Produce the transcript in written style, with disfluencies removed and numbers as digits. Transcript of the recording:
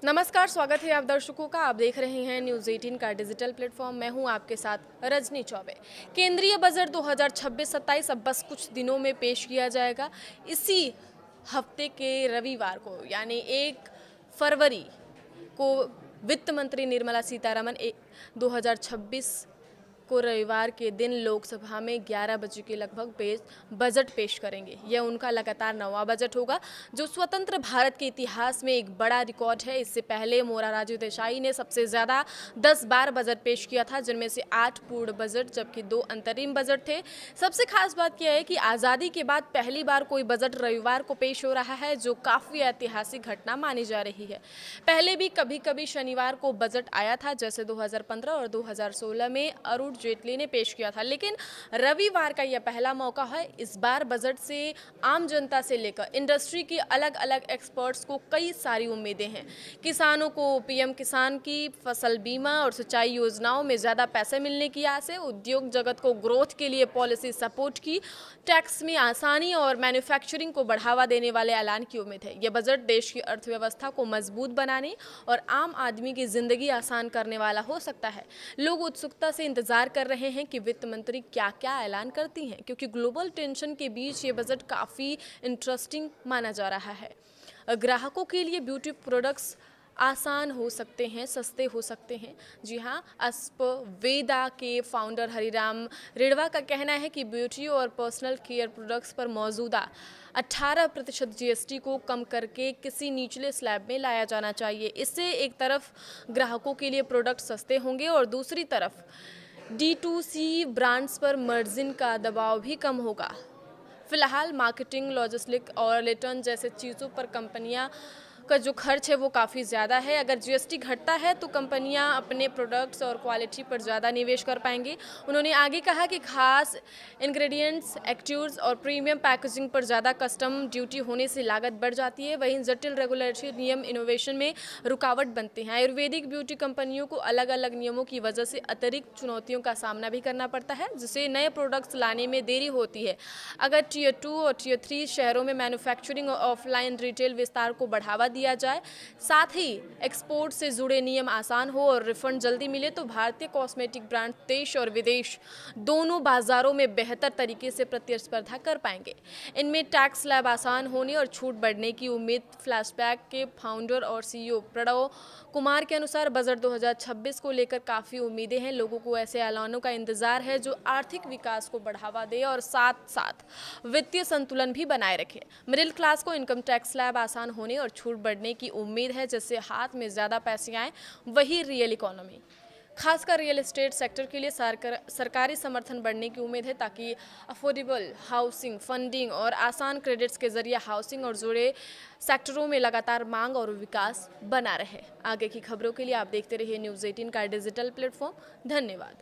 नमस्कार, स्वागत है आप दर्शकों का। आप देख रहे हैं न्यूज़ 18 का डिजिटल प्लेटफॉर्म। मैं हूं आपके साथ रजनी चौबे। केंद्रीय बजट 2026-27 अब बस कुछ दिनों में पेश किया जाएगा। इसी हफ्ते के रविवार को यानी 1 फरवरी को वित्त मंत्री निर्मला सीतारमण 2026 को रविवार के दिन लोकसभा में 11 बजे के लगभग बजट पेश करेंगे। यह उनका लगातार 9वां बजट होगा, जो स्वतंत्र भारत के इतिहास में एक बड़ा रिकॉर्ड है। इससे पहले मोरारजी देसाई ने सबसे ज़्यादा 10 बार बजट पेश किया था, जिनमें से 8 पूर्ण बजट जबकि 2 अंतरिम बजट थे। सबसे खास बात यह है कि आज़ादी के बाद पहली बार कोई बजट रविवार को पेश हो रहा है, जो काफ़ी ऐतिहासिक घटना मानी जा रही है। पहले भी कभी कभी शनिवार को बजट आया था, जैसे 2015 और 2016 में अरुण जेटली ने पेश किया था, लेकिन रविवार का यह पहला मौका है। इस बार बजट से आम जनता से लेकर इंडस्ट्री के अलग अलग एक्सपर्ट्स को कई सारी उम्मीदें हैं। किसानों को पीएम किसान की फसल बीमा और सिंचाई योजनाओं में ज़्यादा पैसे मिलने की आस है। उद्योग जगत को ग्रोथ के लिए पॉलिसी सपोर्ट की, टैक्स में आसानी और मैन्युफैक्चरिंग को बढ़ावा देने वाले ऐलान की उम्मीद है। यह बजट देश की अर्थव्यवस्था को मजबूत बनाने और आम आदमी की जिंदगी आसान करने वाला हो सकता है। लोग उत्सुकता से इंतजार कर रहे हैं कि वित्त मंत्री क्या क्या ऐलान करती हैं, क्योंकि ग्लोबल टेंशन के बीच ये बजट काफ़ी इंटरेस्टिंग माना जा रहा है। ग्राहकों के लिए ब्यूटी प्रोडक्ट्स आसान हो सकते हैं, सस्ते हो सकते हैं। जी हाँ, वेदा के फाउंडर हरिराम रेणवा का कहना है कि ब्यूटी और पर्सनल केयर प्रोडक्ट्स पर मौजूदा 18% जीएसटी को कम करके किसी निचले स्लैब में लाया जाना चाहिए। इससे एक तरफ ग्राहकों के लिए प्रोडक्ट सस्ते होंगे और दूसरी तरफ D2C ब्रांड्स पर मार्जिन का दबाव भी कम होगा। फिलहाल मार्केटिंग, लॉजिस्टिक और रिटर्न जैसे चीज़ों पर कंपनियां का जो खर्च है वो काफ़ी ज़्यादा है। अगर जीएसटी घटता है तो कंपनियां अपने प्रोडक्ट्स और क्वालिटी पर ज़्यादा निवेश कर पाएंगी। उन्होंने आगे कहा कि खास इंग्रेडिएंट्स, एक्टिव्स और प्रीमियम पैकेजिंग पर ज़्यादा कस्टम ड्यूटी होने से लागत बढ़ जाती है। वहीं जटिल रेगुलेटरी नियम इनोवेशन में रुकावट बनते हैं। आयुर्वेदिक ब्यूटी कंपनियों को अलग अलग नियमों की वजह से अतिरिक्त चुनौतियों का सामना भी करना पड़ता है, जिससे नए प्रोडक्ट्स लाने में देरी होती है। अगर टियर 2 और टियर 3 शहरों में मैन्युफैक्चरिंग और ऑफलाइन रिटेल विस्तार को बढ़ावा दिया जाए, साथ ही एक्सपोर्ट से जुड़े नियम आसान हो और रिफंड जल्दी मिले, तो भारतीय कॉस्मेटिक ब्रांड देश और विदेश दोनों बाजारों में बेहतर तरीके से प्रतिस्पर्धा कर पाएंगे। इनमें टैक्स स्लैब आसान होने और छूट बढ़ने की उम्मीद। फ्लैशबैक के फाउंडर और सीईओ प्रणव कुमार के अनुसार बजट 2026 को लेकर काफ़ी उम्मीदें हैं। लोगों को ऐसे ऐलानों का इंतजार है जो आर्थिक विकास को बढ़ावा दे और साथ साथ वित्तीय संतुलन भी बनाए रखे। मिडिल क्लास को इनकम टैक्स स्लैब आसान होने और छूट बढ़ने की उम्मीद है, जिससे हाथ में ज़्यादा पैसे आएँ। वही रियल इकोनॉमी, खासकर रियल एस्टेट सेक्टर के लिए सरकारी समर्थन बढ़ने की उम्मीद है, ताकि अफोर्डेबल हाउसिंग, फंडिंग और आसान क्रेडिट्स के जरिए हाउसिंग और जुड़े सेक्टरों में लगातार मांग और विकास बना रहे। आगे की खबरों के लिए आप देखते रहिए न्यूज़ 18 का डिजिटल प्लेटफॉर्म। धन्यवाद।